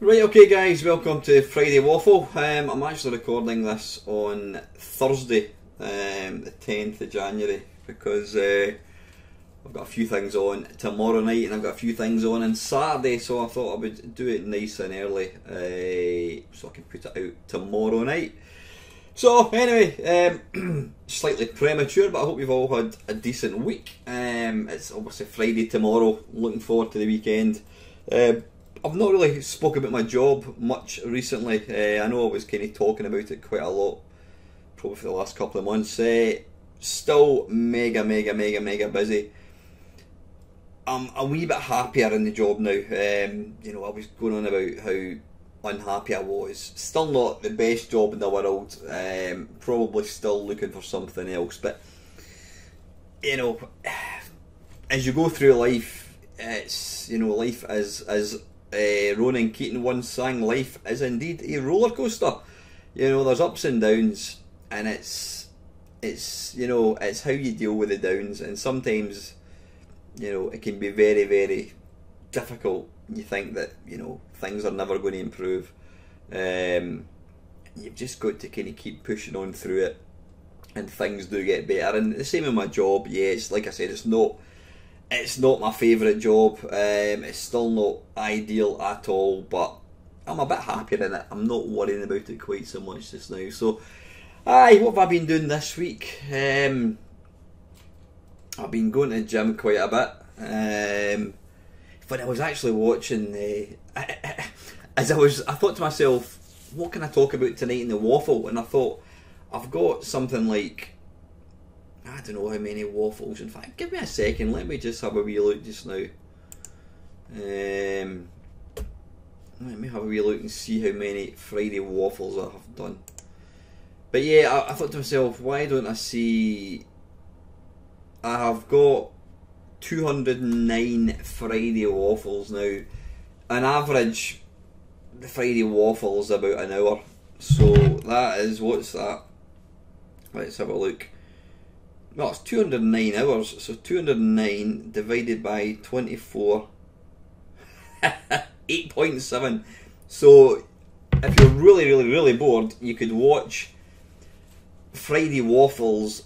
Right, okay guys, welcome to Friday Waffle. I'm actually recording this on Thursday, the 10th of January, because I've got a few things on tomorrow night and I've got a few things on Saturday, so I thought I would do it nice and early so I can put it out tomorrow night. So anyway, slightly premature, but I hope you've all had a decent week. It's obviously Friday tomorrow, looking forward to the weekend. I've not really spoke about my job much recently. I know I was kind of talking about it quite a lot, probably for the last couple of months. Still mega busy. I'm a wee bit happier in the job now. You know, I was going on about how unhappy I was. Still not the best job in the world. Probably still looking for something else. But you know, as you go through life, it's, you know, life is as Ronan Keating once sang, life is indeed a roller coaster. You know, there's ups and downs, and it's you know, it's how you deal with the downs, and sometimes, you know, it can be very difficult. You think that, you know, things are never going to improve. You've just got to kind of keep pushing on through it, and things do get better. And the same with my job. Yeah, it's like I said, it's not my favourite job. It's still not ideal at all, but I'm a bit happier in it. I'm not worrying about it quite so much just now. So, what have I been doing this week? I've been going to the gym quite a bit. But I was actually watching, I thought to myself, what can I talk about tonight in the waffle? And I thought, I've got something like, I don't know how many waffles. In fact, give me a second. Let me just have a wee look just now. Let me have a wee look and see how many Friday waffles I have done. But yeah, I thought to myself, why don't I see? I have got 209 Friday waffles now. On average, the Friday waffle is about an hour. So that is, what's that? Let's have a look. Well, it's 209 hours, so 209 divided by 24, 8.7. So, if you're really bored, you could watch Friday Waffles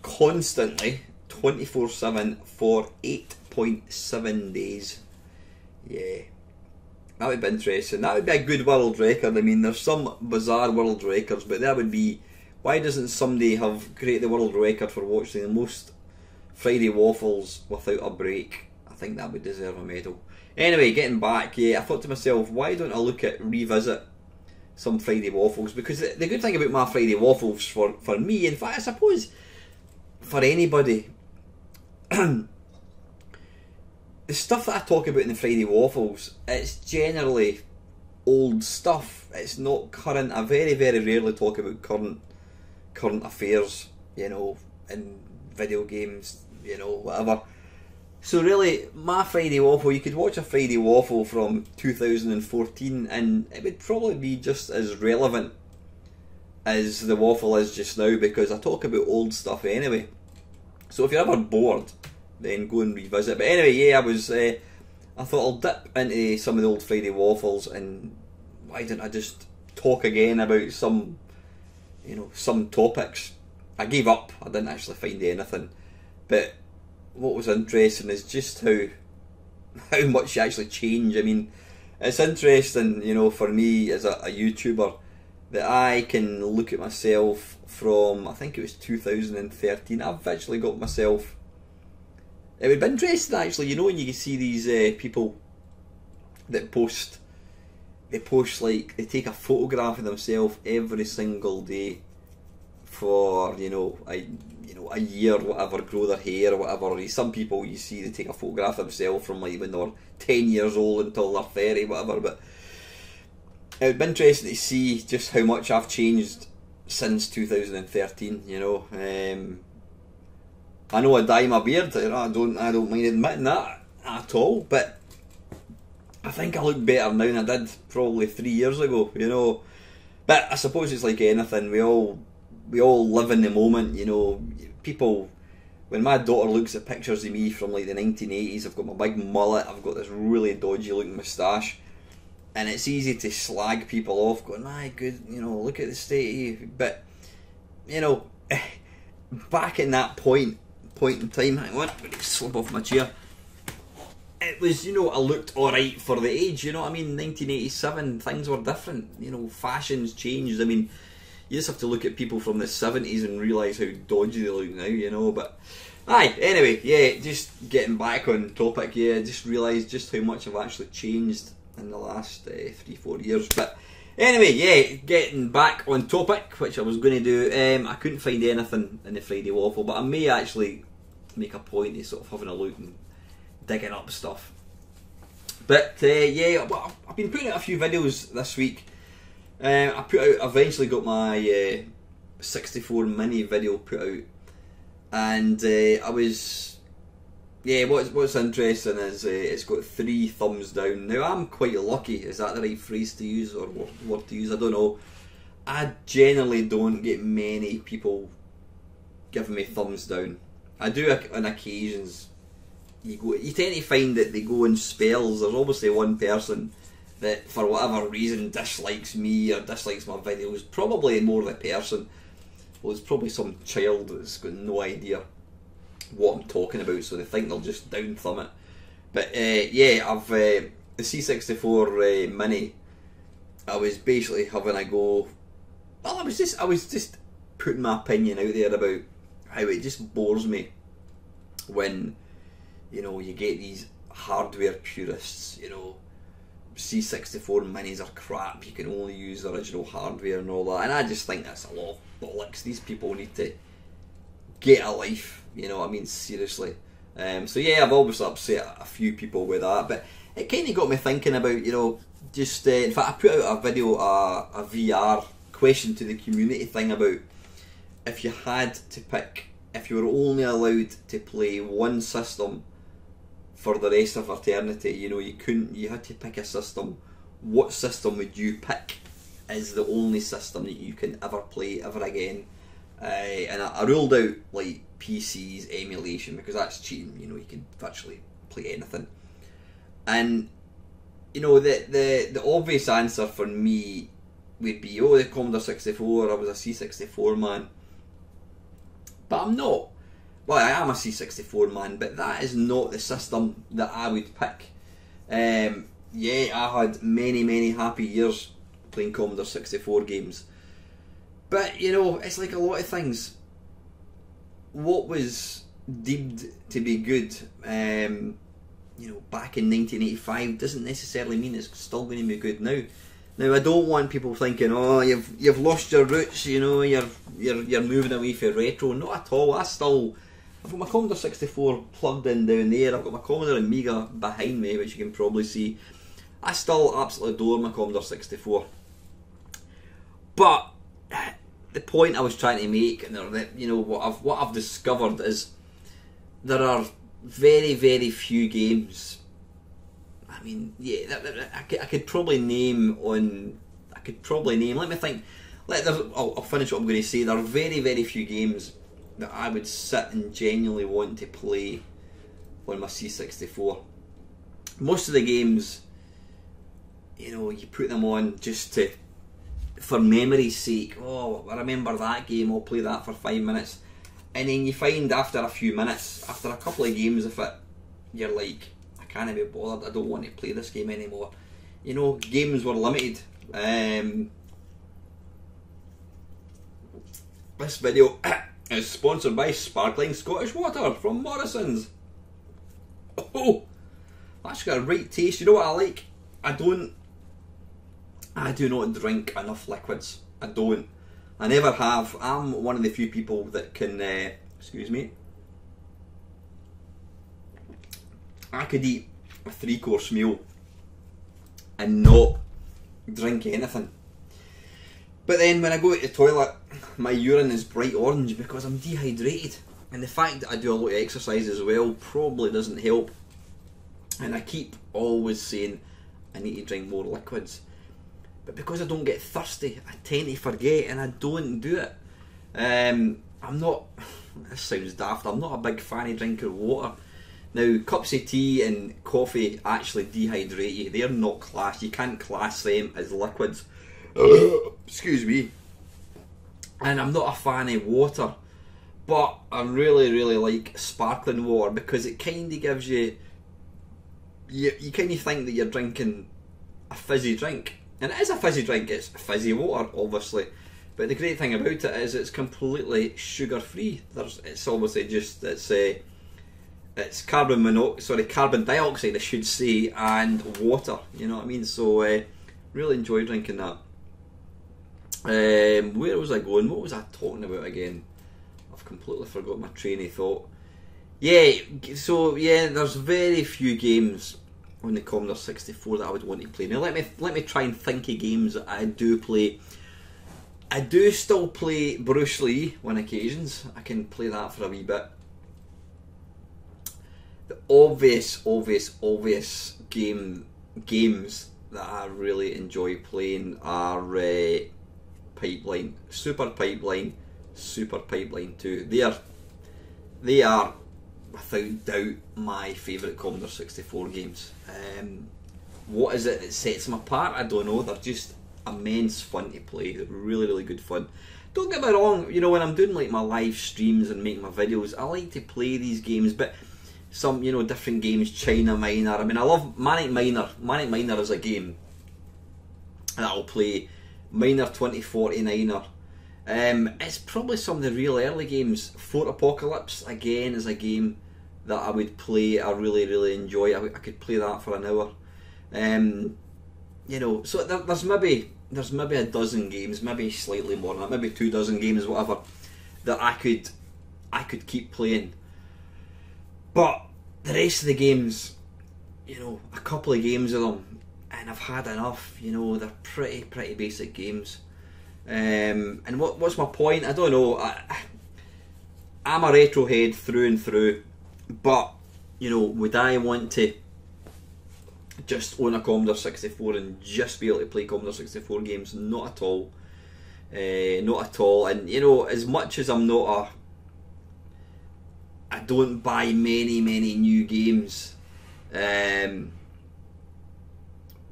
constantly, 24/7 for 8.7 days. Yeah, that would be interesting. That would be a good world record. I mean, there's some bizarre world records, but that would be... Why doesn't somebody have create the world record for watching the most Friday Waffles without a break? I think that would deserve a medal. Anyway, getting back, yeah, I thought to myself, why don't I look at revisit some Friday Waffles? Because the good thing about my Friday Waffles for me, in fact, I suppose for anybody, the stuff that I talk about in the Friday Waffles, it's generally old stuff. It's not current. I very rarely talk about current affairs, you know, in video games, you know, whatever. So really, my Friday Waffle, you could watch a Friday Waffle from 2014 and it would probably be just as relevant as the waffle is just now, because I talk about old stuff anyway. So if you're ever bored, then go and revisit. But anyway, yeah, I thought I'll dip into some of the old Friday Waffles, and why didn't I just talk again about some, you know, some topics. I gave up. I didn't actually find anything. But what was interesting is just how much you actually change. I mean, it's interesting, you know, for me as a YouTuber, that I can look at myself from, I think it was 2013. I've actually got myself... It would be interesting actually, you know, when you can see these people that post... They post, like, they take a photograph of themselves every single day for, you know, a year, whatever, grow their hair or whatever. Some people you see, they take a photograph of themselves from like when they were 10 years old until they're 30, whatever. But it would be interesting to see just how much I've changed since 2013, you know. I know I dye my beard, I don't mind admitting that at all, but I think I look better now than I did probably 3 years ago, you know. But I suppose it's like anything, we all live in the moment, you know. People, when my daughter looks at pictures of me from like the 1980s, I've got my big mullet, I've got this really dodgy looking moustache, and it's easy to slag people off, going, "My good, you know, look at the state of you." But you know, back in that point in time, hang on, I'm gonna slip off my chair. It was, you know, I looked alright for the age, you know what I mean? 1987, things were different, you know, fashions changed. I mean, you just have to look at people from the 70s and realise how dodgy they look now, you know, but... Aye, anyway, yeah, just getting back on topic, yeah, I just realised just how much I've actually changed in the last 3-4 years, but... Anyway, yeah, getting back on topic, which I was going to do, I couldn't find anything in the Friday Waffle, but I may actually make a point of sort of having a look and digging up stuff. But yeah, well, I've been putting out a few videos this week. I eventually got my 64 mini video put out, and I was, yeah, what's interesting is it's got 3 thumbs down. Now I'm quite lucky, is that the right phrase to use or word to use, I don't know. I generally don't get many people giving me thumbs down. I do on occasions. You tend to find that they go in spells. There's obviously one person that for whatever reason dislikes me or dislikes my videos, probably more the person. Well, it's probably some child that's got no idea what I'm talking about, so they think they'll just down thumb it. But yeah, I've the C64 Mini, I was basically having a go. Well, I was just putting my opinion out there about how it just bores me when, you know, you get these hardware purists, you know, C64 minis are crap, you can only use the original hardware and all that, and I just think that's a lot of bollocks. These people need to get a life, you know what I mean, seriously. So yeah, I've obviously upset a few people with that, but it kind of got me thinking about, you know, just, in fact I put out a video, a VR question to the community thing about if you had to pick, if you were only allowed to play one system for the rest of eternity, you know, you had to pick a system, what system would you pick as the only system that you can ever play ever again? And I ruled out like PCs, emulation, because that's cheating, you know, you can virtually play anything. And you know, the obvious answer for me would be, oh, the Commodore 64, I was a C64 man. But I'm not. Well, I am a C64 man, but that is not the system that I would pick. Yeah, I had many happy years playing Commodore 64 games. But, you know, it's like a lot of things. What was deemed to be good, you know, back in 1985 doesn't necessarily mean it's still going to be good now. Now, I don't want people thinking, oh, you've lost your roots, you know, you're moving away from retro. Not at all. I've got my Commodore 64 plugged in down there. I've got my Commodore Amiga behind me, which you can probably see. I still absolutely adore my Commodore 64. But the point I was trying to make, and you know, what I've discovered is there are very few games. I mean, yeah, I could probably name. Let me think. I'll finish what I'm going to say. There are very few games that I would sit and genuinely want to play on my C64. Most of the games, you know, you put them on just for memory's sake. Oh, I remember that game, I'll play that for 5 minutes. And then you find after a few minutes, after a couple of games of it, you're like, I can't be bothered, I don't want to play this game anymore. You know, games were limited. This video is sponsored by Sparkling Scottish Water from Morrison's. Oh, that's got a right taste. You know what I like? I do not drink enough liquids. I don't. I never have. I'm one of the few people that can, excuse me, I could eat a 3-course meal and not drink anything. But then when I go to the toilet, my urine is bright orange because I'm dehydrated. And the fact that I do a lot of exercise as well probably doesn't help. And I keep always saying I need to drink more liquids. But because I don't get thirsty, I tend to forget and I don't do it. I'm not, this sounds daft, I'm not a big fan of drinking water. Now, cups of tea and coffee actually dehydrate you. They're not classed. You can't class them as liquids. Excuse me. And I'm not a fan of water, but I really, really like sparkling water because it kind of gives you... You kind of think that you're drinking a fizzy drink. And it is a fizzy drink. It's fizzy water, obviously. But the great thing about it is it's completely sugar-free. It's obviously just... It's carbon dioxide, I should say, and water. You know what I mean? So, really enjoy drinking that. Where was I going? What was I talking about again? I've completely forgot my train of thought. Yeah, so yeah, there's very few games on the Commodore 64 that I would want to play. Now let me try and think of games that I do play. I do still play Bruce Lee on occasions. I can play that for a wee bit. The obvious games that I really enjoy playing are Pipeline, Super Pipeline 2. They are without doubt my favourite Commodore 64 games. What is it that sets them apart? I don't know. They're just immense fun to play. They're really, really good fun. Don't get me wrong, you know, when I'm doing like my live streams and making my videos, I like to play these games, but some, you know, different games, China Minor. I mean, I love Manic Miner. Manic Miner is a game that I'll play. Miner 2049er. It's probably some of the real early games. Fort Apocalypse, again, is a game that I would play. I really, really enjoy. I could play that for an hour. You know, so there's maybe a dozen games, maybe slightly more than that, maybe 2 dozen games, whatever, that I could keep playing. But the rest of the games, you know, a couple of games of them, and I've had enough. You know, they're pretty basic games. And what's my point? I don't know. I'm a retro head through and through, but you know, would I want to just own a Commodore 64 and just be able to play Commodore 64 games? Not at all. Not at all. And you know, as much as I don't buy many new games.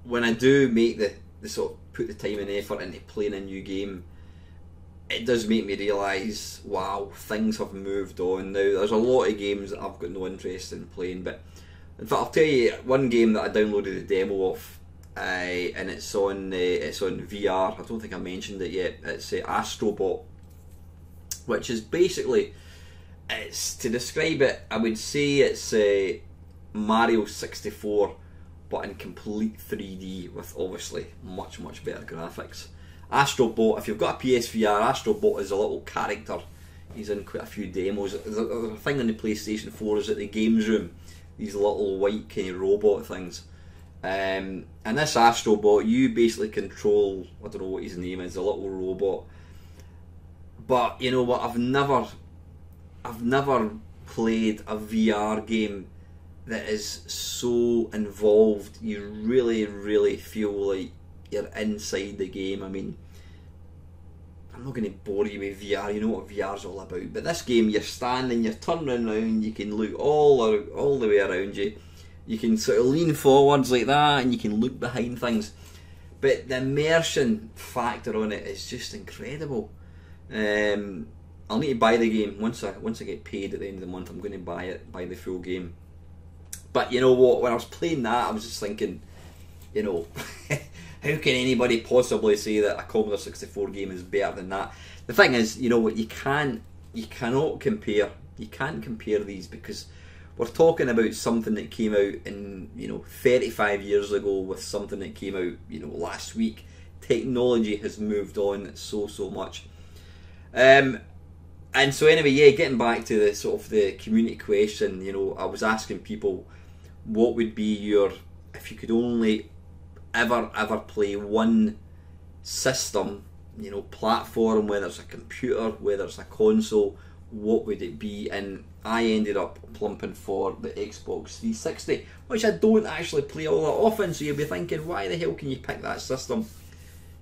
When I do make the sort of put the time and effort into playing a new game, it does make me realise, wow, things have moved on now. There's a lot of games that I've got no interest in playing, but in fact, I'll tell you one game that I downloaded the demo of, and it's on VR. I don't think I mentioned it yet. It's Astrobot, which is basically, it's, to describe it, I would say it's Mario 64, but in complete 3D with obviously much better graphics. Astrobot, if you've got a PSVR, Astrobot is a little character. He's in quite a few demos. There's a thing on the PlayStation 4 is at the games room, these little white kind of robot things. And this Astrobot, you basically control, I don't know what his name is, a little robot. But you know what, I've never played a VR game that is so involved. You really feel like you're inside the game. I mean, I'm not going to bore you with VR, you know what VR's all about, but this game, you're standing, you're turning around, you can look all the way around you, you can sort of lean forwards like that, and you can look behind things, but the immersion factor on it is just incredible. I'll need to buy the game once I get paid at the end of the month. I'm going to buy the full game. But you know what, when I was playing that, I was just thinking, you know, how can anybody possibly say that a Commodore 64 game is better than that? The thing is, you know what, you can't compare these, because we're talking about something that came out in, you know, 35 years ago with something that came out, you know, last week. Technology has moved on so much. And so anyway, yeah, getting back to the sort of the community question, you know, I was asking people, what would be your, if you could only ever play one system, you know, platform, whether it's a computer, whether it's a console, what would it be? And I ended up plumping for the Xbox 360, which I don't actually play all that often, so you'll be thinking, why the hell can you pick that system?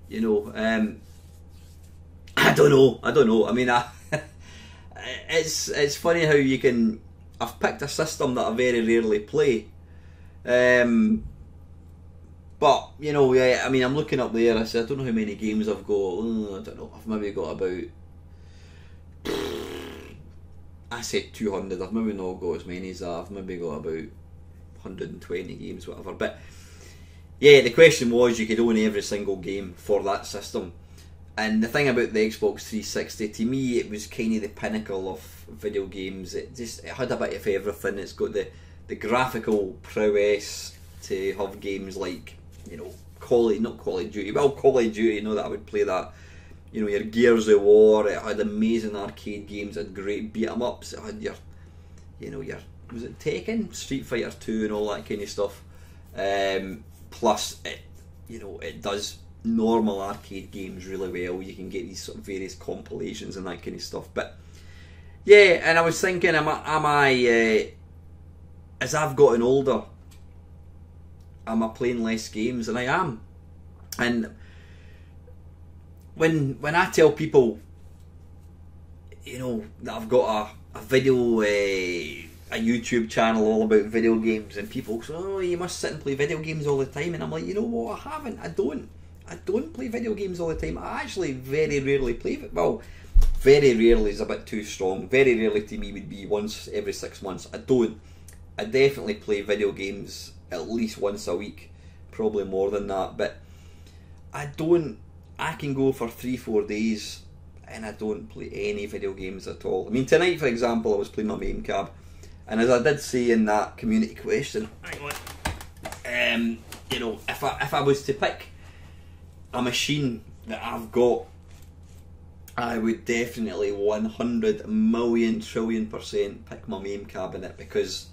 You know, I don't know. I mean, it's funny how you can I've picked a system that I very rarely play. But, you know, yeah, I mean, I'm looking up there, I said, I don't know how many games I've got. I don't know, I've maybe got about, I said 200, I've maybe not got as many as that, I've maybe got about 120 games, whatever. But, yeah, the question was, you could own every single game for that system. And the thing about the Xbox 360, to me, it was kind of the pinnacle of video games. It had a bit of everything. It's got the graphical prowess to have games like, you know, not Call of Duty, well, Call of Duty, you know that I would play that. You know, your Gears of War, it had amazing arcade games, it had great beat 'em ups, it had your, you know, was it Tekken, Street Fighter 2 and all that kind of stuff. Plus, it, you know, it does normal arcade games really well. You can get these sort of various compilations and that kind of stuff. But yeah, and I was thinking, am I as I've gotten older, am I playing less games? And I am. And when I tell people, you know, that I've got a video, a YouTube channel all about video games, and people say, oh, you must sit and play video games all the time, and I'm like, you know what, I haven't, I don't play video games all the time. I actually very rarely play, well, very rarely is a bit too strong. Very rarely to me would be once every 6 months. I definitely play video games at least once a week, probably more than that, but I can go for 3-4 days and I don't play any video games at all. I mean, tonight, for example, I was playing my main cab, and as I did say in that community question, you know, if I was to pick a machine that I've got, I would definitely 100 million trillion% pick my main cabinet, because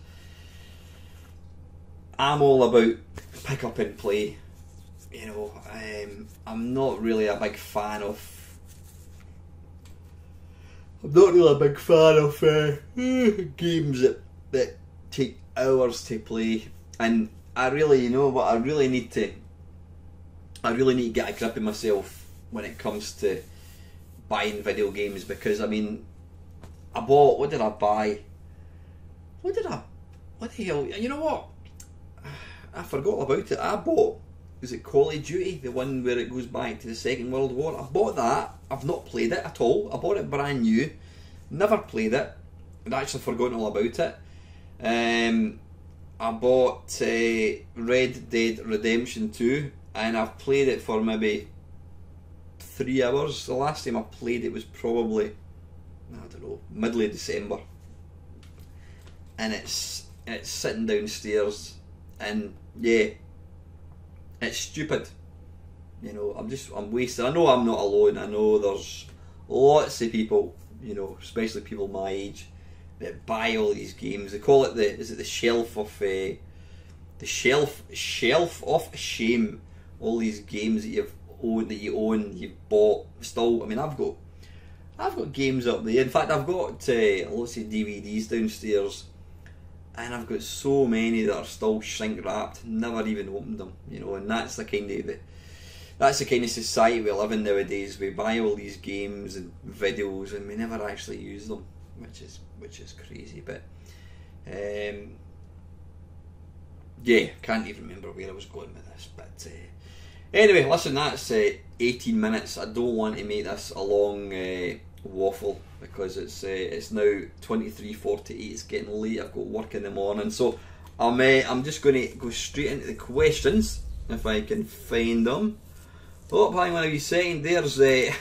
I'm all about pick up and play. You know, I'm not really a big fan of. I'm not really a big fan of games that take hours to play, and I really, you know what, I really need to get a grip of myself when it comes to buying video games, because I mean, I bought, what did I buy? What the hell, you know what? I forgot about it. I bought, is it Call of Duty, the one where it goes back to the Second World War? I bought that. I've not played it at all. I bought it brand new, never played it. I'd actually forgotten all about it. I bought Red Dead Redemption 2, and I've played it for maybe 3 hours. The last time I played it was probably, I don't know, middle of December, and it's sitting downstairs, and yeah, it's stupid. You know, I'm wasting. I know I'm not alone. I know there's lots of people, you know, especially people my age, that buy all these games. They call it the shelf of shame. All these games that you own, you've bought. Still, I mean, I've got games up there. In fact, I've got lots of DVDs downstairs, and I've got so many that are still shrink wrapped, never even opened them. You know, and that's the kind of society we live in nowadays. We buy all these games and videos, and we never actually use them, which is crazy. But yeah, can't even remember where I was going with this. But anyway, listen, that's 18 minutes. I don't want to make this a long waffle, because it's now 23:48. It's getting late. I've got work in the morning, so I'm just going to go straight into the questions if I can find them. Oh, hang on a wee second. There's Mr.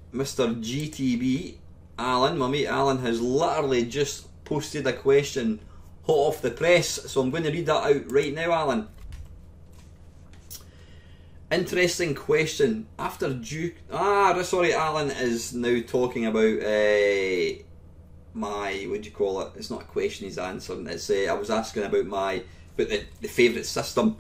GTB Alan. My mate Alan has literally just posted a question hot off the press, so I'm going to read that out right now, Alan. Interesting question. After Duke... sorry, Alan is now talking about my... what do you call it? It's not a question he's answering. It's I was asking about the favourite system.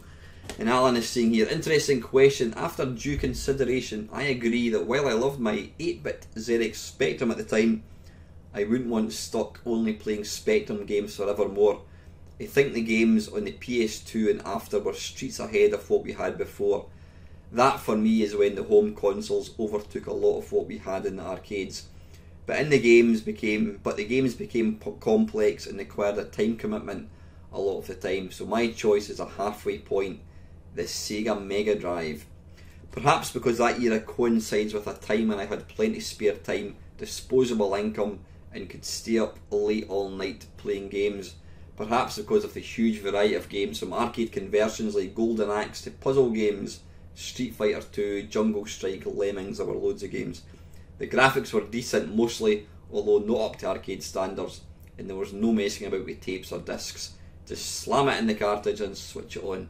And Alan is saying here, interesting question. After due consideration, I agree that while I loved my 8-bit ZX Spectrum at the time, I wouldn't want stuck only playing Spectrum games forevermore. I think the games on the PS2 and after were streets ahead of what we had before. That for me is when the home consoles overtook a lot of what we had in the arcades. But the games became complex and required a time commitment a lot of the time. So my choice is a halfway point, the Sega Mega Drive. Perhaps because that era coincides with a time when I had plenty spare time, disposable income, and could stay up late all night playing games. Perhaps because of the huge variety of games, from arcade conversions like Golden Axe to puzzle games, Street Fighter 2, Jungle Strike, Lemmings. There were loads of games. The graphics were decent mostly, although not up to arcade standards, and there was no messing about with tapes or discs. Just slam it in the cartridge and switch it on.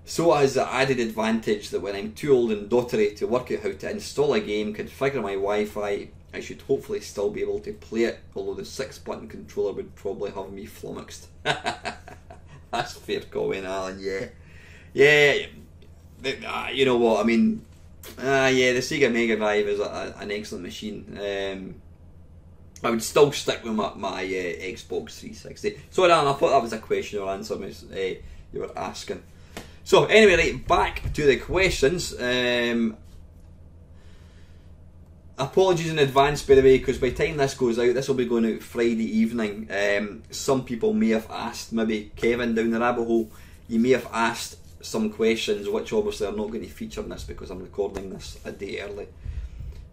So it has the added advantage that when I'm too old and dottery to work out how to install a game, configure my Wi-Fi, I should hopefully still be able to play it, although the 6-button controller would probably have me flummoxed. That's fair comment, Alan, yeah. Yeah, you know what, I mean, yeah, the Sega Mega Drive is an excellent machine. I would still stick with my Xbox 360. Sorry, Alan, I thought that was a question or answer you were asking. So anyway, right, back to the questions. Apologies in advance, by the way, because by the time this goes out, this will be going out Friday evening. Some people may have asked, maybe Kevin down the rabbit hole, you may have asked some questions which obviously are not going to feature in this because I'm recording this a day early.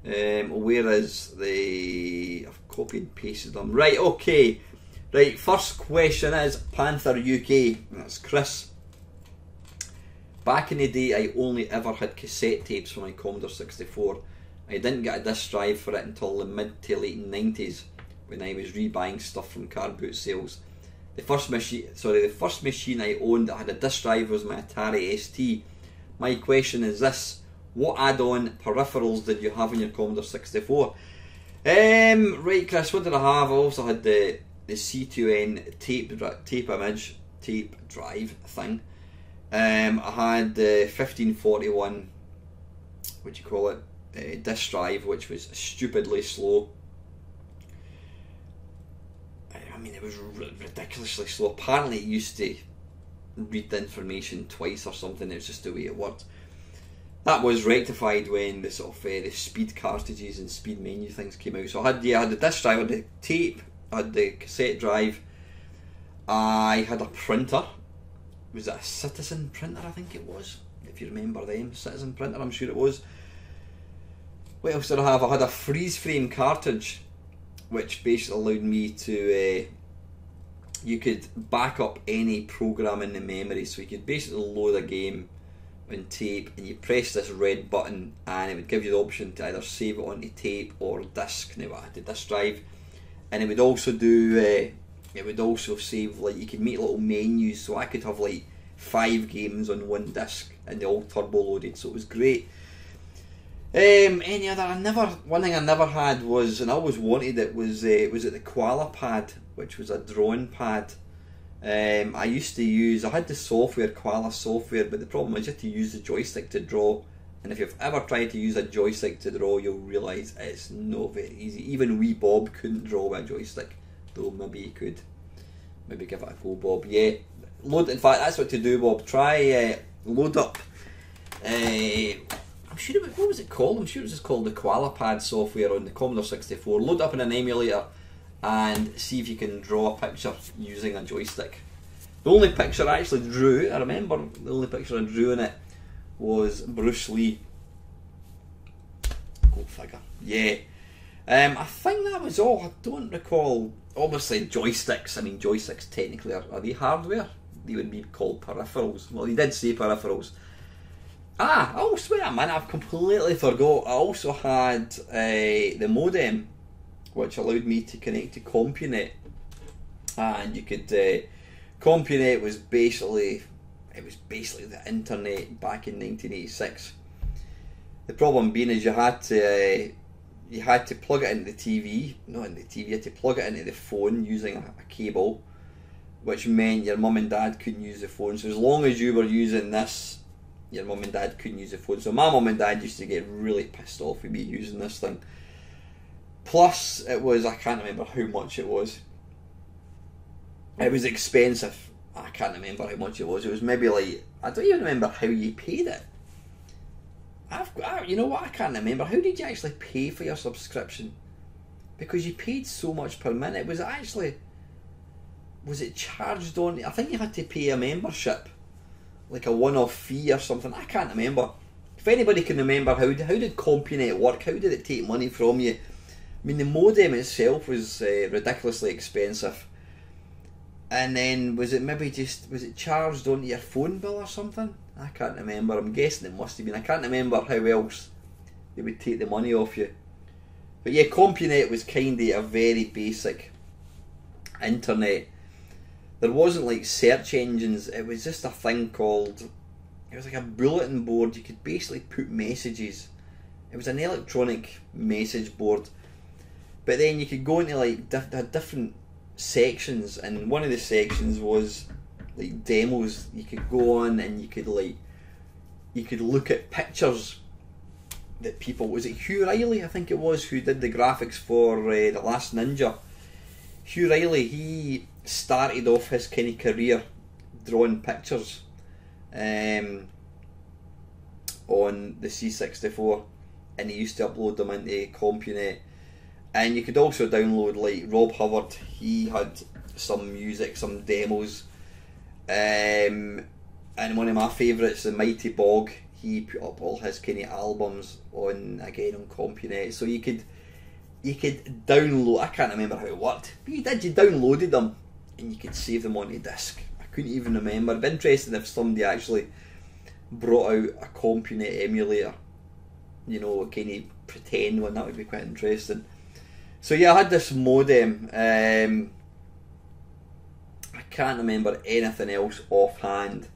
Where is the... I've copied and pasted them. Right, okay. Right, first question is Panther UK. That's Chris. Back in the day, I only ever had cassette tapes for my Commodore 64. I didn't get a disc drive for it until the mid to late 90s when I was rebuying stuff from car boot sales. The first machine I owned that had a disc drive was my Atari ST. My question is this: what add-on peripherals did you have on your Commodore 64? Right, Chris, what did I have? I also had the C2N tape drive thing. I had the 1541, what do you call it, disc drive, which was stupidly slow. I mean, it was ridiculously slow. Apparently it used to read the information twice or something. It was just the way it worked. That was rectified when the sort of the speed cartridges and speed menu things came out. So I had the disc drive, I had the tape, I had the cassette drive, I had a printer. Was it a Citizen printer, I think it was, if you remember them, Citizen printer, I'm sure it was. What else did I have? I had a freeze frame cartridge, which basically allowed me to, you could back up any program in the memory, so you could basically load a game on tape and you press this red button and it would give you the option to either save it onto tape or disc. Now I had the disc drive, and it would also do, it would also save, like, you could make little menus, so I could have like 5 games on one disc and they all turbo loaded, so it was great. Any other? One thing I never had was, and I always wanted it, was it the Koala Pad, which was a drawing pad. I had the software, Koala software, but the problem was you had to use the joystick to draw, and if you've ever tried to use a joystick to draw, you'll realise it's not very easy. Even wee Bob couldn't draw with a joystick, though maybe he could. Maybe give it a go, Bob. Yeah, in fact, that's what to do, Bob. Try load up. I'm sure it was, what was it called? I'm sure it was just called the Koala Pad software on the Commodore 64. Load up in an emulator and see if you can draw a picture using a joystick. The only picture I actually drew, I remember the only picture I drew in it was Bruce Lee. Go figure. Yeah. I think that was all. I don't recall. Obviously joysticks, I mean joysticks technically are they hardware? They would be called peripherals. Well, he did say peripherals. Oh, wait a minute, I've completely forgot. I also had the modem, which allowed me to connect to CompuNet, and you could CompuNet was basically the internet back in 1986. The problem being is you had to plug it into the TV, not in the TV. You had to plug it into the phone using a cable, which meant your mum and dad couldn't use the phone. So as long as you were using this, your mum and dad couldn't use the phone. So my mum and dad used to get really pissed off with me using this thing. Plus, it was, I can't remember how much it was. It was expensive. I can't remember how much it was. It was maybe like, I don't even remember how you paid it. You know what, I can't remember. How did you actually pay for your subscription? because you paid so much per minute. Was it charged on? I think you had to pay a membership, like a one-off fee or something. I can't remember. If anybody can remember, how did CompuNet work? How did it take money from you? I mean, the modem itself was ridiculously expensive. And then was it charged onto your phone bill or something? I can't remember. I'm guessing it must have been. I can't remember how else they would take the money off you. But yeah, CompuNet was kind of a very basic internet. There wasn't like search engines. It was just a thing called, it was like a bulletin board. You could basically put messages. It was an electronic message board. But then you could go into like different sections, and one of the sections was like demos. You could go on and you could look at pictures that people, was it Hugh Riley, I think it was, who did the graphics for The Last Ninja. Hugh Riley, he started off his kind of career drawing pictures on the C64, and he used to upload them into CompuNet. And you could also download, like Rob Hubbard, he had some music, some demos. And one of my favourites, the Mighty Bog, he put up all his kind of albums on CompuNet. So you could download, I can't remember how it worked, but you downloaded them and you could save them onto disk. I couldn't even remember. It'd be interesting if somebody actually brought out a CompuNet emulator, you know, kind of pretend one. That would be quite interesting. So yeah, I had this modem. I can't remember anything else offhand.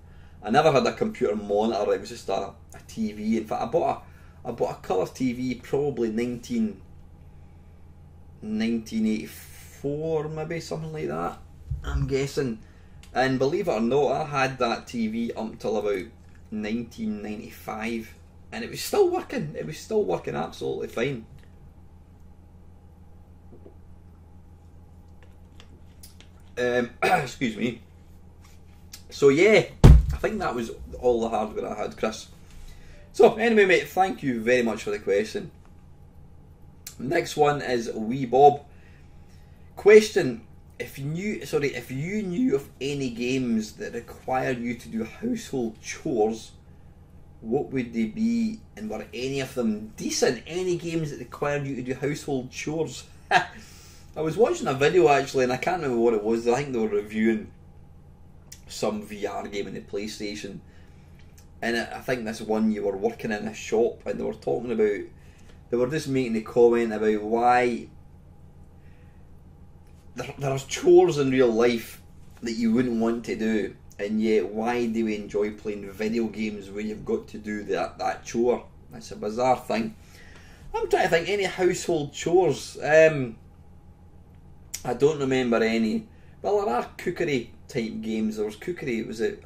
I never had a computer monitor. It was just a TV. In fact, I bought a colour TV probably 1984, maybe something like that, I'm guessing. And believe it or not, I had that TV up until about 1995, and it was still working. It was still working absolutely fine. Excuse me. So yeah, I think that was all the hardware I had, Chris. So anyway, mate, thank you very much for the question. Next one is Wee Bob. Question: If you knew of any games that require you to do household chores, what would they be, and were any of them decent? Any games that required you to do household chores? I was watching a video actually, and I can't remember what it was. I think they were reviewing some VR game in the PlayStation, and I think this one, you were working in a shop, and they were talking about, they were just making a comment about why there are chores in real life that you wouldn't want to do, and yet why do we enjoy playing video games where you've got to do that chore? That's a bizarre thing. I'm trying to think, any household chores. I don't remember any. Well, there are cookery type games. There was cookery, was it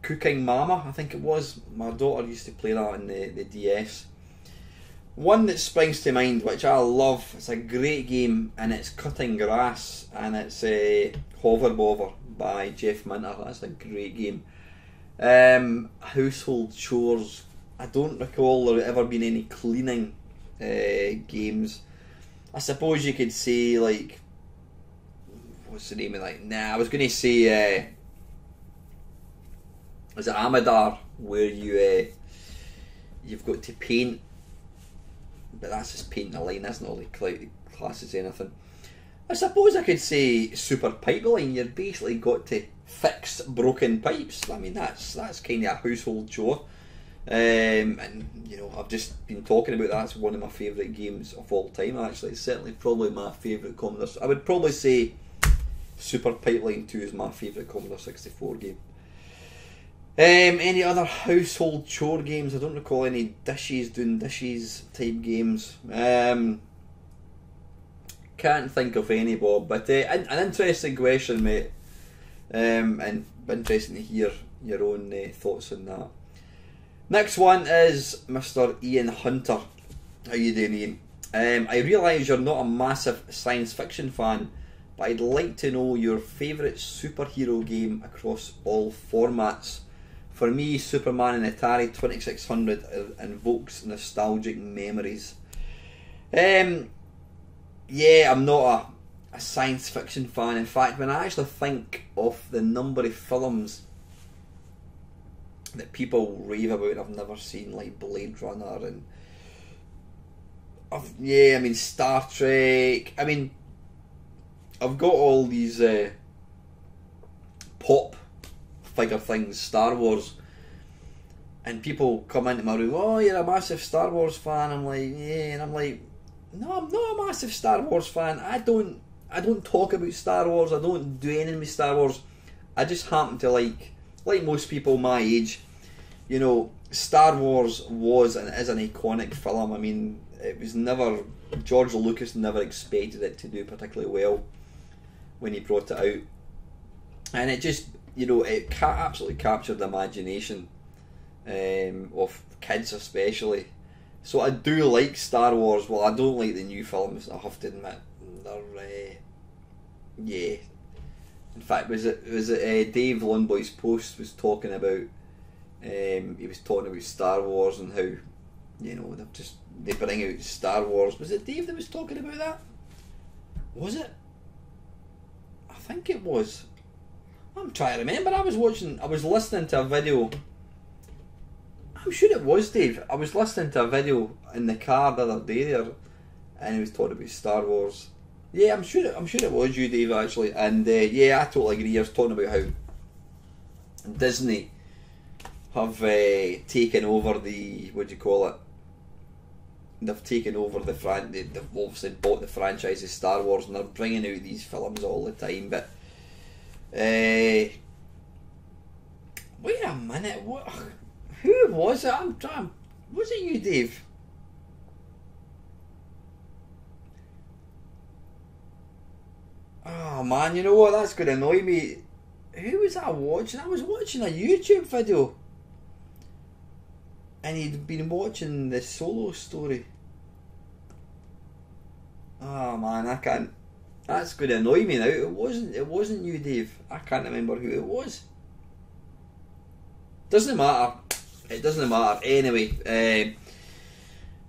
Cooking Mama, I think it was. My daughter used to play that on the DS. One that springs to mind, which I love, it's a great game, and it's cutting grass, and it's Hover Bother by Jeff Minter. That's a great game. Household chores, I don't recall there ever been any cleaning games. I suppose you could say, like, what's the name of that? Nah, I was going to say, is it Amadar, where you've got to paint, but that's just painting a line, that's not like class as anything. I suppose I could say Super Pipeline. You've basically got to fix broken pipes. I mean, that's kind of a household chore. And you know, I've just been talking about that. It's one of my favourite games of all time. Actually, it's certainly probably my favourite Commodore. I would probably say Super Pipeline 2 is my favourite Commodore 64 game. Any other household chore games? I don't recall any doing dishes type games. Can't think of any, Bob. But an interesting question, mate. And interesting to hear your own thoughts on that. Next one is Mr. Ian Hunter. How you doing, Ian? I realise you're not a massive science fiction fan, but I'd like to know your favourite superhero game across all formats. For me, Superman and Atari 2600 invokes nostalgic memories. Yeah, I'm not a science fiction fan. In fact, when I actually think of the number of films that people rave about, I've never seen, like Blade Runner and I mean Star Trek. I mean, I've got all these pop figure things, Star Wars, and people come into my room. Oh, you're a massive Star Wars fan. I'm like, yeah, and I'm like, no, I'm not a massive Star Wars fan. I don't talk about Star Wars. I don't do anything with Star Wars. I just happen to like most people my age, you know, Star Wars was and is an iconic film. I mean, it was never, George Lucas never expected it to do particularly well when he brought it out, and it just, you know, it absolutely captured the imagination of kids especially. So I do like Star Wars. Well, I don't like the new films, I have to admit. They're yeah. In fact, was it Dave Lundboy's post was talking about? He was talking about Star Wars and how, you know, they bring out Star Wars. Was it Dave that was talking about that? Was it? I think it was. I'm trying to remember. I was listening to a video. I'm sure it was Dave. I was listening to a video in the car the other day there, and he was talking about Star Wars. Yeah, I'm sure it was you, Dave, actually. And yeah, I totally agree. I was talking about how Disney have taken over the, what do you call it? They've taken over the they've obviously bought the franchise of Star Wars, and they're bringing out these films all the time. But wait a minute, what? Who was it? I'm trying. Was it you, Dave? Oh man, you know what? That's going to annoy me. Who was I watching? I was watching a YouTube video, and he'd been watching the Solo story. Oh man, I can't. That's going to annoy me now. It wasn't you, Dave. I can't remember who it was. Doesn't matter. It doesn't matter. Anyway,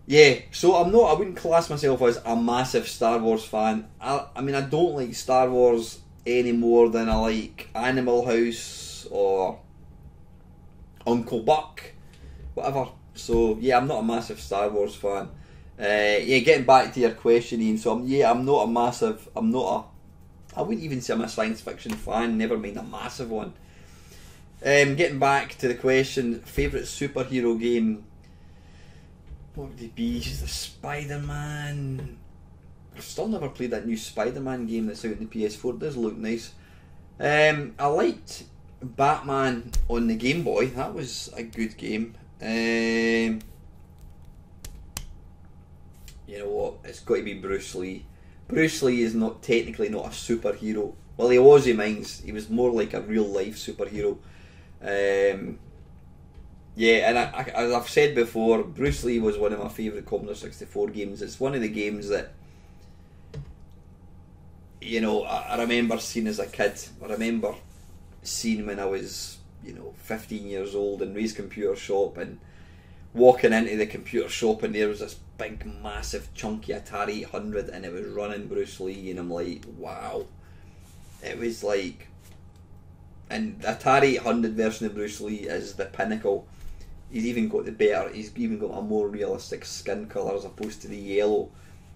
yeah. So I wouldn't class myself as a massive Star Wars fan. I mean, I don't like Star Wars any more than I like Animal House or Uncle Buck, whatever. So yeah, I'm not a massive Star Wars fan. Yeah, getting back to your question, Ian. So I'm not a massive. I wouldn't even say I'm a science fiction fan. Never mind a massive one. Getting back to the question, favourite superhero game. What would it be? The Spider-Man. I've still never played that new Spider-Man game that's out on the PS4. It does look nice. I liked Batman on the Game Boy. That was a good game. You know what? It's got to be Bruce Lee. Bruce Lee is technically not a superhero. Well, he was in mines. He was more like a real life superhero. Yeah, and as I've said before, Bruce Lee was one of my favourite Commodore 64 games. It's one of the games that, you know, I remember seeing as a kid. I remember seeing when I was, you know, 15 years old in Ray's computer shop, and walking into the computer shop, and there was this big, massive, chunky Atari 800, and it was running Bruce Lee, and I'm like, wow. It was like, and the Atari 800 version of Bruce Lee is the pinnacle. He's even got he's even got a more realistic skin colour as opposed to the yellow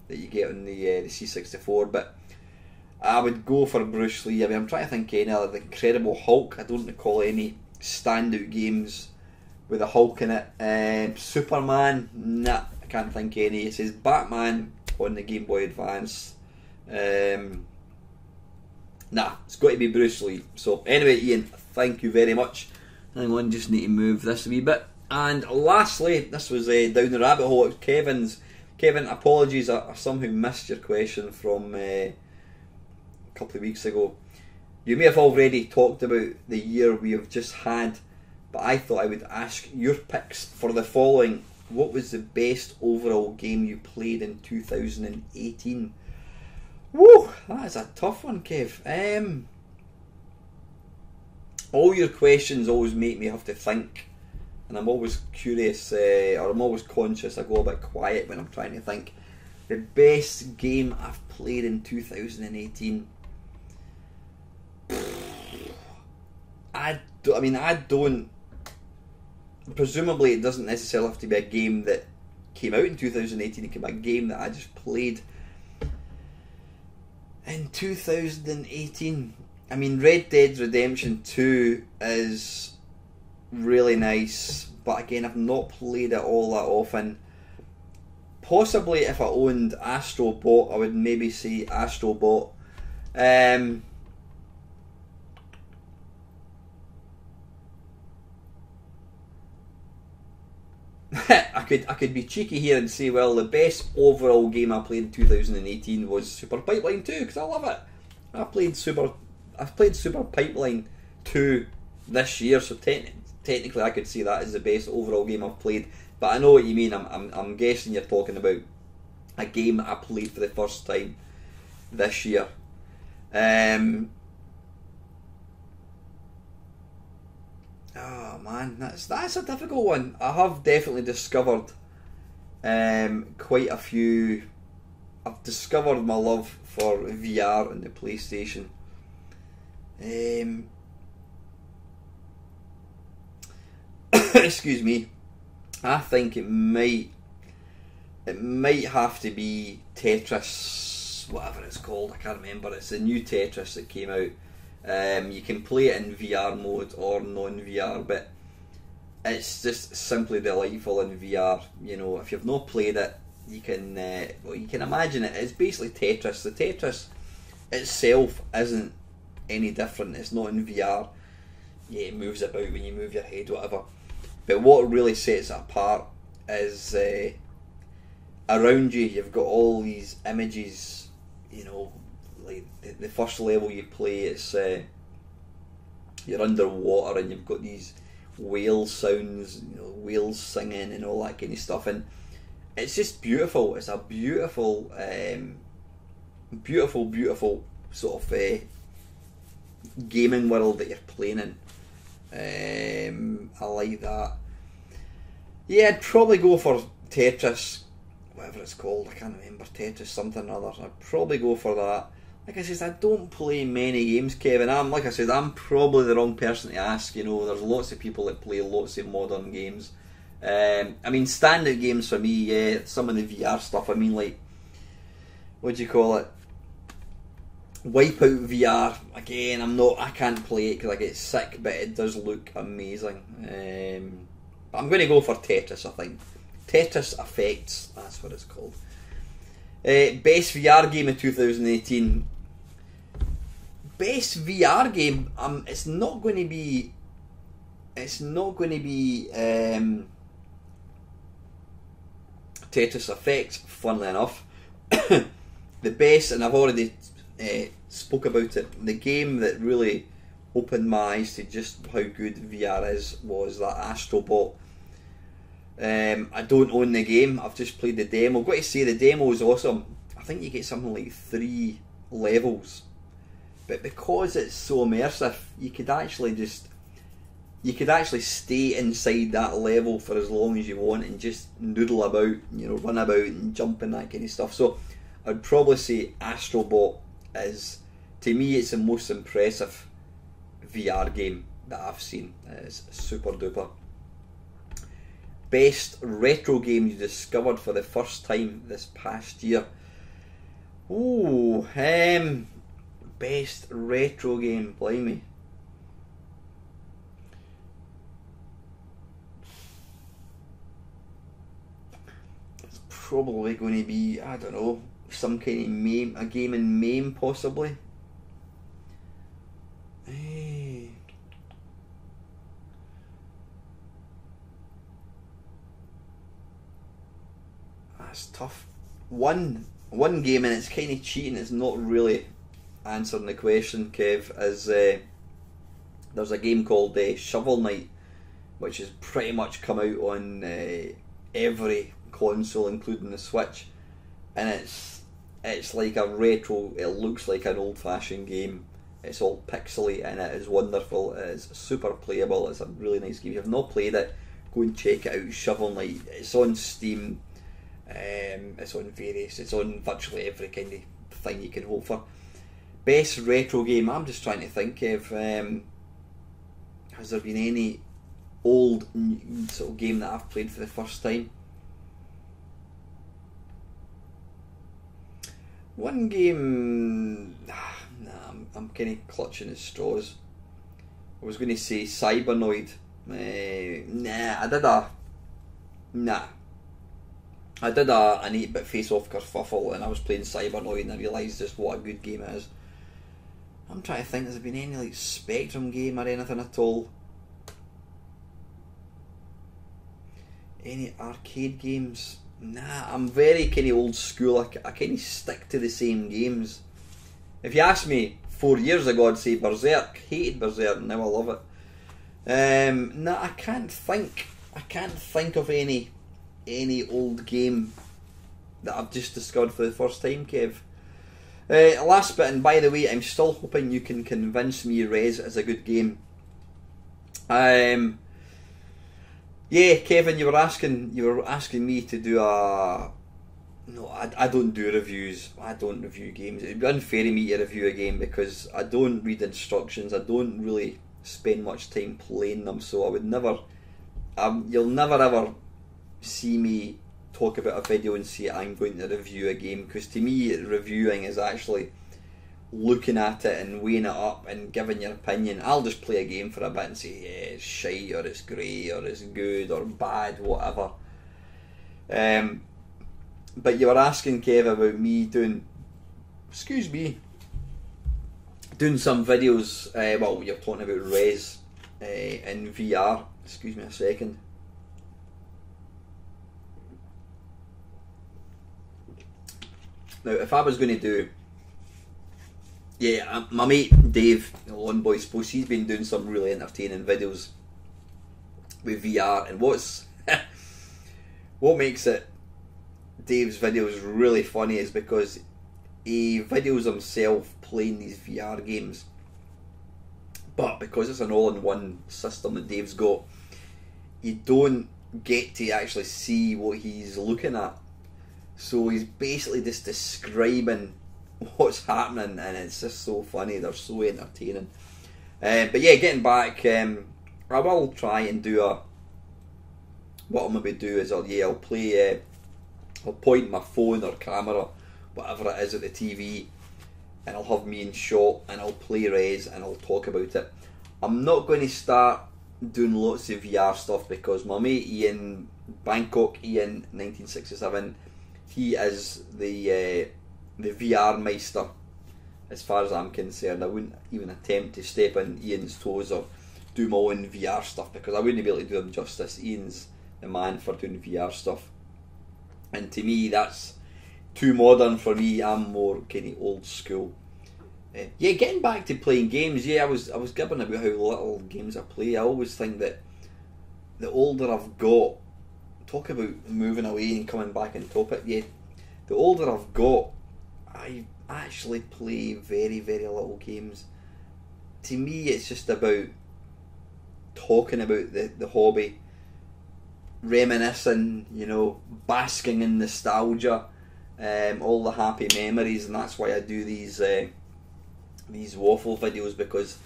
that you get on the C64. But I would go for Bruce Lee. I mean, I'm trying to think any other. The Incredible Hulk. I don't recall any standout games with a Hulk in it. Superman. Nah, I can't think any. It says Batman on the Game Boy Advance. Nah, it's got to be Bruce Lee. So anyway, Ian, thank you very much. Hang on, just need to move this a wee bit. And lastly, this was down the rabbit hole. It was Kevin's. Kevin, apologies, I somehow missed your question from a couple of weeks ago. You may have already talked about the year we have just had, but I thought I would ask your picks for the following. What was the best overall game you played in 2018? Woo, that is a tough one, Kev. All your questions always make me have to think, and I'm always curious, or I'm always conscious I go a bit quiet when I'm trying to think. The best game I've played in 2018. I don't. Presumably, it doesn't necessarily have to be a game that came out in 2018. It can be a game that I just played in 2018. I mean, Red Dead Redemption 2 is really nice, but again, I've not played it all that often. Possibly if I owned Astro Bot, I would maybe say Astro Bot. I could be cheeky here and say, well, the best overall game I played in 2018 was Super Pipeline 2, because I love it. I've played Super Pipeline 2 this year, so technically I could say that is the best overall game I've played. But I know what you mean. I'm guessing you're talking about a game that I played for the first time this year. Oh man, that's a difficult one. I have definitely discovered quite a few. I've discovered my love for VR and the PlayStation. Excuse me. I think it might have to be Tetris, whatever it's called. I can't remember. It's the new Tetris that came out. You can play it in VR mode or non-VR, but it's just simply delightful in VR. You know, if you've not played it, you can imagine it. It's basically Tetris. The Tetris itself isn't any different. It's not in VR. Yeah, it moves about when you move your head, whatever. But what really sets it apart is around you, you've got all these images. You know, like the first level you play, it's you're underwater and you've got these whale sounds, you know, whales singing and all that kind of stuff, and it's just beautiful. It's a beautiful, beautiful sort of gaming world that you're playing in. I like that. Yeah, I'd probably go for Tetris, whatever it's called. I can't remember. Tetris something or other. I'd probably go for that. Like I said, I don't play many games, Kevin. I'm probably the wrong person to ask. You know, there's lots of people that play lots of modern games. I mean, standard games for me, yeah, some of the VR stuff. I mean, like, what do you call it? Wipeout VR. Again, I can't play it because I get sick, but it does look amazing. But I'm going to go for Tetris, I think. Tetris Effects, that's what it's called. Best VR game in 2018. Best VR game. It's not going to be Tetris Effects. Funnily enough, the best, and I've already spoke about it. The game that really opened my eyes to just how good VR is was that Astro Bot. I don't own the game. I've just played the demo. I've got to say the demo is awesome. I think you get something like 3 levels, but because it's so immersive, you could actually stay inside that level for as long as you want and just noodle about, you know, run about and jump and that kind of stuff. So I'd probably say Astro Bot is, to me, it's the most impressive VR game that I've seen. It's super duper. Best retro game you discovered for the first time this past year. Ooh, best retro game, blimey. It's probably going to be, I don't know, some kind of MAME, a game in MAME possibly. That's tough. One game, and it's kind of cheating. It's not really answering the question, Kev. Is there's a game called Shovel Knight, which has pretty much come out on every console, including the Switch, and it's like a retro. It looks like an old-fashioned game. It's all pixely and it is wonderful. It is super playable. It's a really nice game. If you've not played it, go and check it out. Shovel Knight. It's on Steam. It's on various. It's on virtually every kind of thing you can hope for. Best retro game. I'm just trying to think of. Has there been any old sort of game that I've played for the first time? One game. I'm kind of clutching at straws. I was going to say Cybernoid. I did an 8-bit face-off kerfuffle, and I was playing Cybernoid, and I realised just what a good game it is. I'm trying to think, has there been any like Spectrum game or anything at all? Any arcade games? Nah, I'm very kind of old school. I kind of stick to the same games. If you asked me 4 years ago, I'd say Berserk. Hated Berserk, now I love it. Nah, I can't think of any old game that I've just discovered for the first time, Kev. Last bit, and by the way, I'm still hoping you can convince me Rez is a good game. Yeah, Kevin, you were asking me to do a. No, I don't do reviews. I don't review games. It'd be unfair of me to review a game because I don't read instructions. I don't really spend much time playing them, so I would never. You'll never ever see me talk about a video and say I'm going to review a game, because to me reviewing is actually looking at it and weighing it up and giving your opinion. I'll just play a game for a bit and say yeah, it's shite or it's great or it's good or bad, whatever. But you were asking, Kev, about me doing some videos. Well, you're talking about Rez in VR. Excuse me a second. Now, if I was going to do, my mate Dave, the Lawn Boy Post, he's been doing some really entertaining videos with VR, and what makes Dave's videos really funny is because he videos himself playing these VR games, but because it's an all-in-one system that Dave's got, you don't get to actually see what he's looking at. So he's basically just describing what's happening, and it's just so funny. They're so entertaining. But yeah, getting back, I will try and do what I'll maybe do is I'll play. I'll point my phone or camera, whatever it is, at the TV, and I'll have me in shot, and I'll play Rez, and I'll talk about it. I'm not going to start doing lots of VR stuff because my mate Ian Bangkok, Ian 1967. He is the VR meister, as far as I'm concerned. I wouldn't even attempt to step on Ian's toes or do my own VR stuff because I wouldn't be able to do him justice. Ian's the man for doing VR stuff, and to me that's too modern for me. I'm more kind of old school. Yeah, getting back to playing games. Yeah, I was gibbering about how little games I play. I always think that the older I've got, talk about moving away and coming back on topic. Yeah, the older I've got, I actually play very, very little games. To me, it's just about talking about the hobby, reminiscing, basking in nostalgia, all the happy memories, and that's why I do these waffle videos, because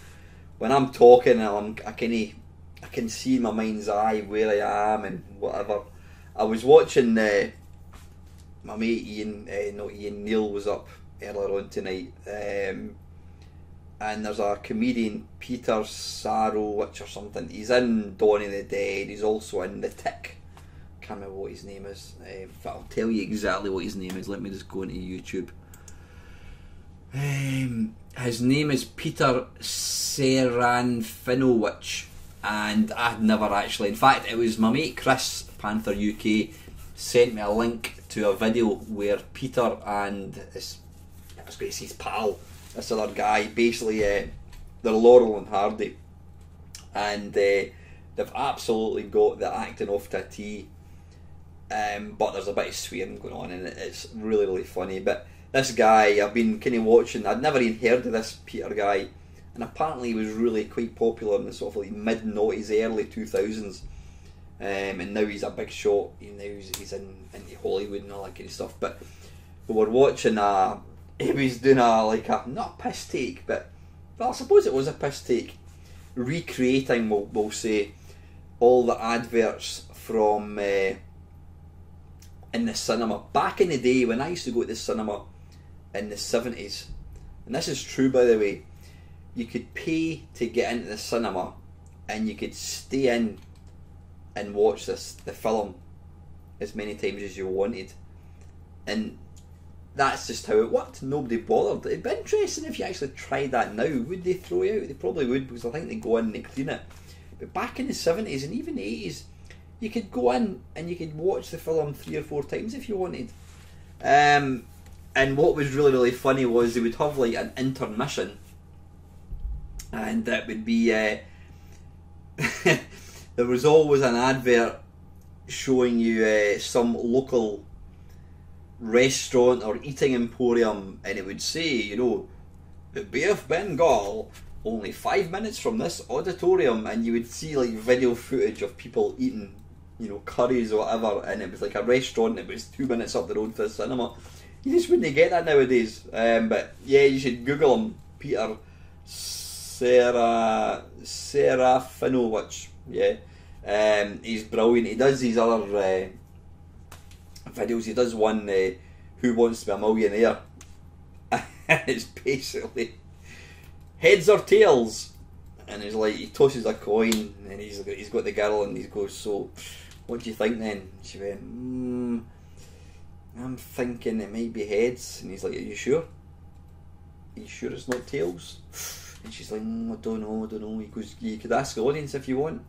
when I'm talking, I can see in my mind's eye where I am and whatever. I was watching my mate Neil was up earlier on tonight, and there's a comedian, Peter Sarowich or something. He's in Dawn of the Dead. He's also in The Tick. Can't remember what his name is. I'll tell you exactly what his name is. Let me just go into YouTube. His name is Peter Serafinowicz, and I'd never actually. In fact, it was my mate Chris, Panther UK, sent me a link to a video where Peter and I was going to say his pal, this other guy, basically they're Laurel and Hardy, and they've absolutely got the acting off to a T, but there's a bit of swearing going on, and it's really, really funny. But this guy, I've been kind of watching, I'd never even heard of this Peter guy, and apparently he was really quite popular in the sort of like mid-noughties, early 2000s, and now he's a big shot. He's into Hollywood and all that kind of stuff. But we were watching he was doing not a piss take, but well, I suppose it was a piss take, recreating, we'll say, all the adverts from in the cinema back in the day when I used to go to the cinema in the 70s. And this is true, by the way. You could pay to get into the cinema, and you could stay in and watch the film as many times as you wanted, and that's just how it worked. Nobody bothered. It'd be interesting if you actually tried that now. Would they throw you out? They probably would, because I think they go in and they clean it. But back in the 70s and even the 80s, you could go in and you could watch the film 3 or 4 times if you wanted. And what was really, really funny was they would have like an intermission, and that would be there was always an advert showing you some local restaurant or eating emporium, and it would say, the Bay of Bengal, only 5 minutes from this auditorium, and you would see like video footage of people eating, curries or whatever, and it was like a restaurant that was 2 minutes up the road to the cinema. You just wouldn't get that nowadays. But yeah, you should Google him, Peter Serafinovich. Yeah, he's brilliant. He does these other videos. He does one, Who Wants to Be a Millionaire? And it's basically heads or tails, and he's like, he tosses a coin, and he's got the girl, and he goes, so what do you think then? She went, I'm thinking it might be heads. And he's like, are you sure? Are you sure it's not tails? And she's like, I don't know. He goes, you could ask the audience if you want.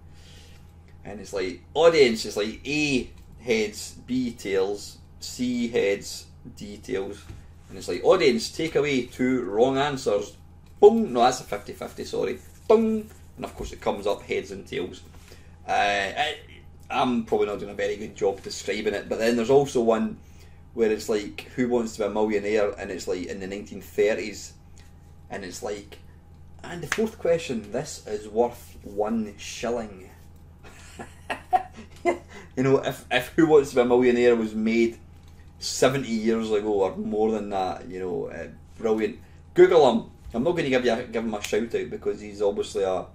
And it's like, audience is like A, heads, B, tails, C, heads, D, tails. And it's like, audience, take away 2 wrong answers. Boom! No, that's a 50-50, sorry. Boom! And of course it comes up heads and tails. I'm probably not doing a very good job describing it, but then there's also one where it's like, Who Wants to Be a Millionaire? And it's like in the 1930s. And it's like, and the 4th question, this is worth 1 shilling. If Who Wants to Be a Millionaire was made 70 years ago or more than that, brilliant. Google him. I'm not going to give him a shout out because he's obviously a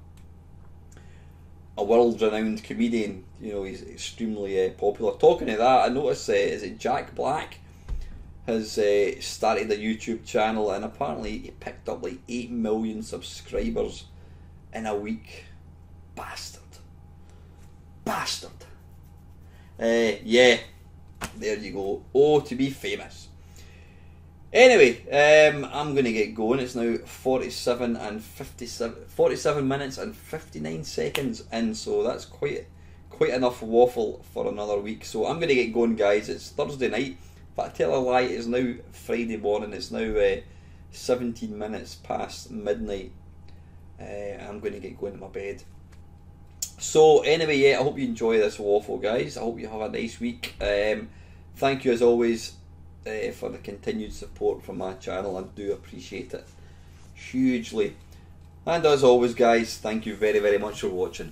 world-renowned comedian. He's extremely popular. Talking of that, I noticed, is it Jack Black has started a YouTube channel, and apparently he picked up like 8 million subscribers in a week. Bastard. Yeah, there you go. Oh, to be famous. Anyway, I'm going to get going. It's now 47 minutes and 59 seconds in, so that's quite enough waffle for another week. So I'm going to get going, guys. It's Thursday night, but I tell a lie, it's now Friday morning. It's now 17 minutes past midnight. I'm going to get going to my bed. So anyway, yeah, I hope you enjoy this waffle, guys. I hope you have a nice week. Thank you as always for the continued support from my channel. I do appreciate it hugely. And as always, guys, thank you very, very much for watching.